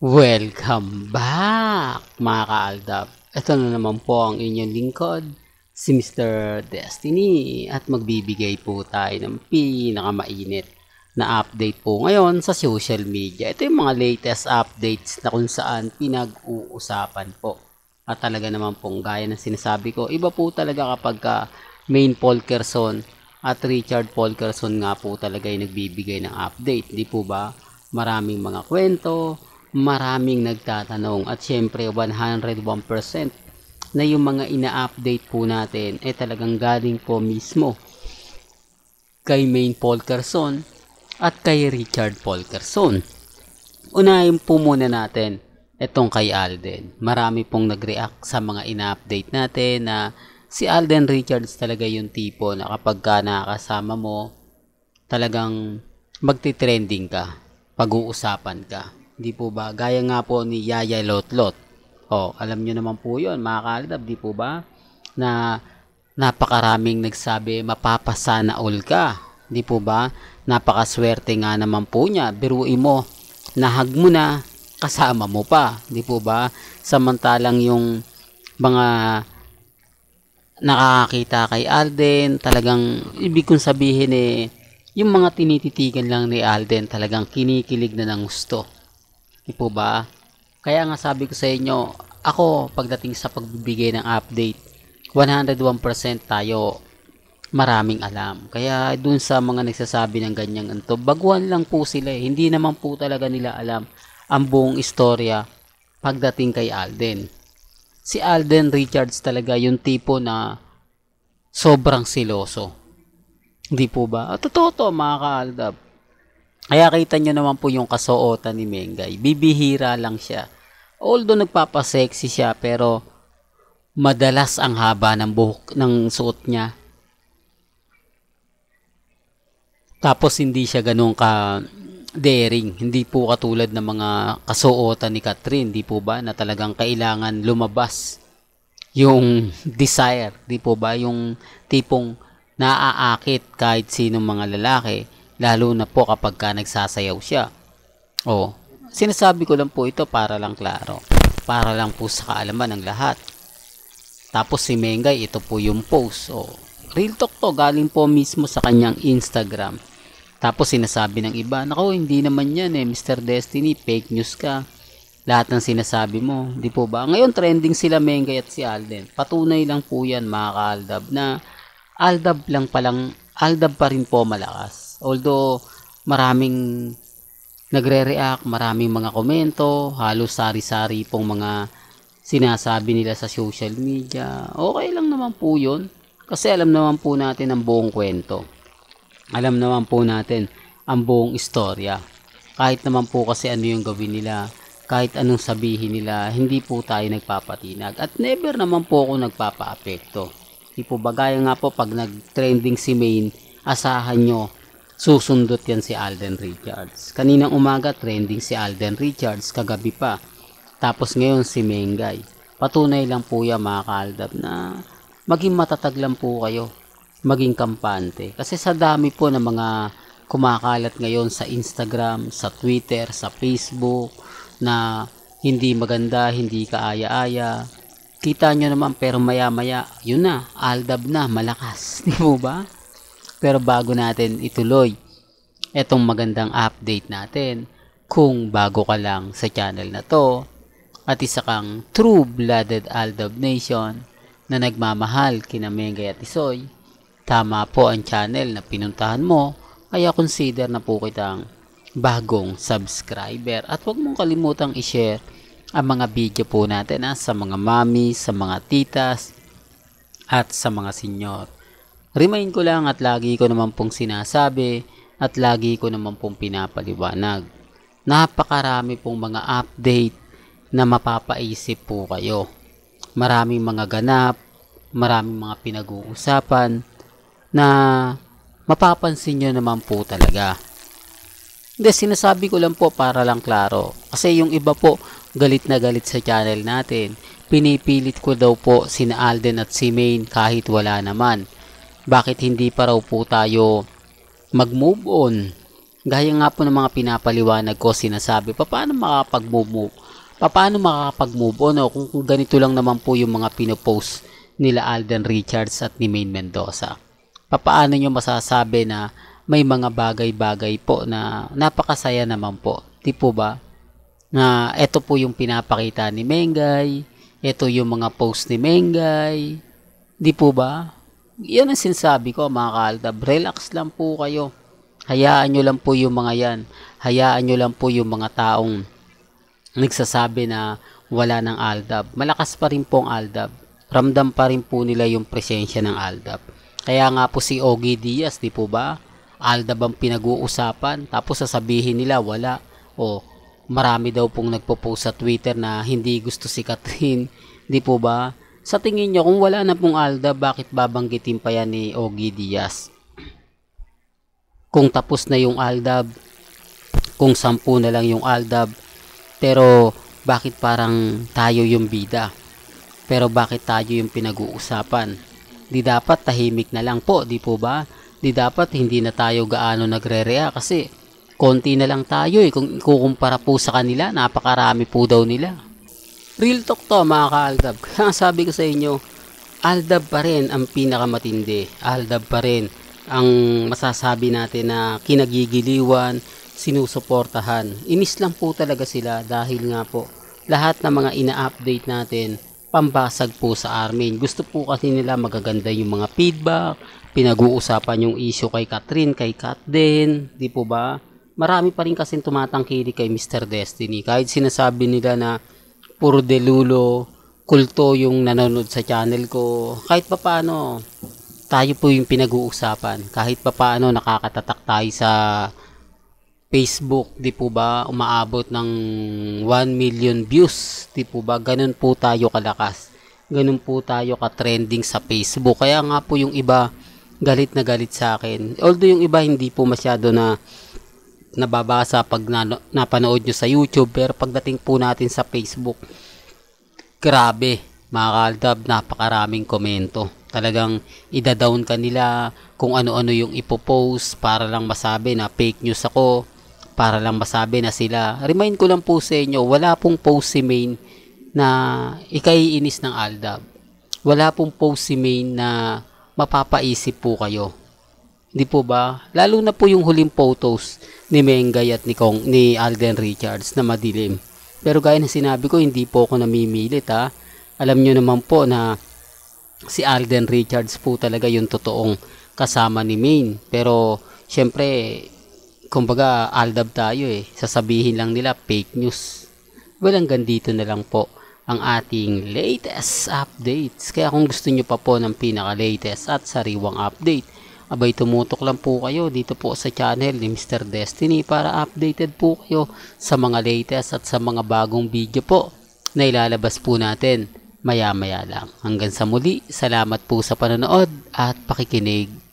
Welcome back mga kaaldab. Ito na naman po ang inyong lingkod, si Mr. Destiny, at magbibigay po tayo ng pinakamainit na update po ngayon sa social media. Ito yung mga latest updates na kung saan pinag-uusapan po. At talaga naman pong gaya ng sinasabi ko, iba po talaga kapag Maine Polkerson at Richard Polkerson nga po talaga yung nagbibigay ng update. Di po ba? Maraming mga kwento, maraming nagtatanong, at syempre 101% na yung mga ina-update po natin talagang galing po mismo kay Maine Polkerson at kay Richard Polkerson. Unahin po muna natin itong kay Alden. Marami pong nag-react sa mga ina-update natin na si Alden Richards talaga yung tipo na kapag nakakasama mo, talagang magti-trending ka, pag-uusapan ka. Di po ba? Gaya nga po ni Yaya Lotlot. Alam nyo naman po yun, mga kalidab, di po ba? Na napakaraming nagsabi, mapapasana all ka. Di po ba? Napakaswerte nga naman po niya. Biruin mo, nahag mo na, kasama mo pa. Di po ba? Samantalang yung mga nakakakita kay Alden, talagang ibig kong sabihin yung mga tinititigan lang ni Alden talagang kinikilig na ng gusto. Di po ba? Kaya nga sabi ko sa inyo, ako pagdating sa pagbibigay ng update, 101% tayo maraming alam. Kaya dun sa mga nagsasabi ng ganyang anto, baguhan lang po sila. Hindi naman po talaga nila alam ang buong istorya pagdating kay Alden. Si Alden Richards talaga yung tipo na sobrang siloso. Hindi po ba? Totoo to mga kaaldab. Kaya kita nyo naman po yung kasuotan ni Mengay. Bibihira lang siya. Although nagpapasexy siya, pero madalas ang haba ng buhok ng suot niya. Tapos hindi siya ganun ka daring. Hindi po katulad ng mga kasuotan ni Catherine, di po ba? Na talagang kailangan lumabas yung desire, di po ba? Yung tipong naaakit kahit sinong mga lalaki, lalo na po kapag nagsasayaw siya. Sinasabi ko lang po ito para lang klaro, para lang po sa kaalaman ng lahat. Tapos si Mengay, ito po yung post. Real talk to, galing po mismo sa kanyang Instagram. Tapos sinasabi ng iba, nako hindi naman yan Mr. Destiny, fake news ka. Lahat ng sinasabi mo, di po ba? Ngayon trending sila Mengay at si Alden. Patunay lang po yan mga kaaldab na Aldab pa rin po malakas. Although maraming nagre-react, maraming mga komento, halos sari-sari pong mga sinasabi nila sa social media. Okay lang naman po yun. Kasi alam naman po natin ang buong kwento. Alam naman po natin ang buong istorya. Kahit naman po kasi ano yung gawin nila, kahit anong sabihin nila, hindi po tayo nagpapatinag. At never naman po ako nagpapa-apekto. Di po ba? Gaya nga po pag nag-trending si Maine, asahan nyo, susundot yan si Alden Richards. Kaninang umaga trending si Alden Richards, kagabi pa. Tapos ngayon si Mengay. Patunay lang po yan mga kaaldab na maging matatag lang po kayo. Maging kampante. Kasi sa dami po ng mga kumakalat ngayon sa Instagram, sa Twitter, sa Facebook, na hindi maganda, hindi kaaya-aya. Kita nyo naman pero maya-maya, yun na, aldab na, malakas. Di po ba? Pero bago natin ituloy etong magandang update natin, kung bago ka lang sa channel na to, at isa kang true-blooded Aldab Nation na nagmamahal kina Mengay at Isoy, tama po ang channel na pinuntahan mo, kaya consider na po kitang bagong subscriber. At huwag mong kalimutang i-share ang mga video po natin sa mga mami, sa mga titas, at sa mga senyor. Remind ko lang at lagi ko naman pong sinasabi at lagi ko naman pong pinapaliwanag. Napakarami pong mga update na mapapaisip po kayo. Maraming mga ganap, maraming mga pinag-uusapan na mapapansin nyo naman po talaga. Hindi, sinasabi ko lang po para lang klaro. Kasi yung iba po, galit na galit sa channel natin. Pinipilit ko daw po sina Alden at si Maine kahit wala naman. Bakit hindi pa raw po tayo mag-move on? Gaya nga po ng mga pinapaliwanag ko, sinasabi, paano makakapag-move on, o kung ganito lang naman po yung mga pinopost nila Alden Richards at ni Maine Mendoza. Paano nyo masasabi na may mga bagay-bagay po na napakasaya naman po? Di po ba? Na ito po yung pinapakita ni Mengay, ito yung mga post ni Mengay. Di po ba? Yan ang sinasabi ko, mga kaaldab. Relax lang po kayo. Hayaan nyo lang po yung mga yan. Hayaan nyo lang po yung mga taong nagsasabi na wala ng aldab. Malakas pa rin po ang aldab. Ramdam pa rin po nila yung presensya ng aldab. Kaya nga po si Ogie Diaz, di po ba? Aldab ang pinag-uusapan, tapos sasabihin nila wala. O marami daw pong nagpo-post sa Twitter na hindi gusto si Catherine, di po ba? Sa tingin nyo, kung wala na pong aldab, bakit babanggitin pa yan ni Ogie Diaz? Kung tapos na yung aldab, kung 10 na lang yung aldab, pero bakit parang tayo yung bida? Pero bakit tayo yung pinag-uusapan? Di dapat tahimik na lang po, di po ba? Di dapat hindi na tayo gaano nagre-react kasi konti na lang tayo eh. Kung ikukumpara po sa kanila, napakarami po daw nila. Real talk to, mga ka-aldab. Kaya sabi ko sa inyo, aldab pa rin ang pinakamatindi. Aldab pa rin ang masasabi natin na kinagigiliwan, sinusuportahan. Inis lang po talaga sila dahil nga po lahat ng mga ina-update natin pambasag po sa amin. Gusto po kasi nila magaganda yung mga feedback, pinag-uusapan yung issue kay Catherine, kay Kat din, di po ba? Marami pa rin kasi tumatangkilik kay Mr. Destiny. Kahit sinasabi nila na puro delulo, kulto yung nanonood sa channel ko, kahit pa paano tayo po yung pinag-uusapan. Kahit pa paano nakakatatak tayo sa Facebook, di po ba, umaabot ng 1 million views, di po ba, ganun po tayo kalakas, ganun po tayo ka-trending sa Facebook. Kaya nga po yung iba galit na galit sa akin, although yung iba hindi po masyado na nababasa pag napanood nyo sa YouTube, pero pagdating po natin sa Facebook, grabe mga kaaldab, napakaraming komento. Talagang ida-down ka nila kung ano-ano yung ipopost para lang masabi na fake news ako, para lang masabi na sila. Remind ko lang po sa inyo, wala pong post si Maine na ikaiinis ng aldab. Wala pong post si Maine na mapapaisip po kayo. Di po ba? Lalo na po yung huling photos ni Mengay at ni Alden Richards na madilim. Pero gaya na sinabi ko, hindi po ako namimilit ha. Alam nyo naman po na si Alden Richards po talaga yung totoong kasama ni Maine. Pero syempre, kumbaga aldab tayo eh. Sasabihin lang nila fake news. Well, hanggang dito na lang po ang ating latest updates. Kaya kung gusto nyo pa po ng pinaka-latest at sariwang update, abay tumutok lang po kayo dito po sa channel ni Mr. Destiny para updated po kayo sa mga latest at sa mga bagong video po na ilalabas po natin maya-maya lang. Hanggang sa muli, salamat po sa panonood at pakikinig.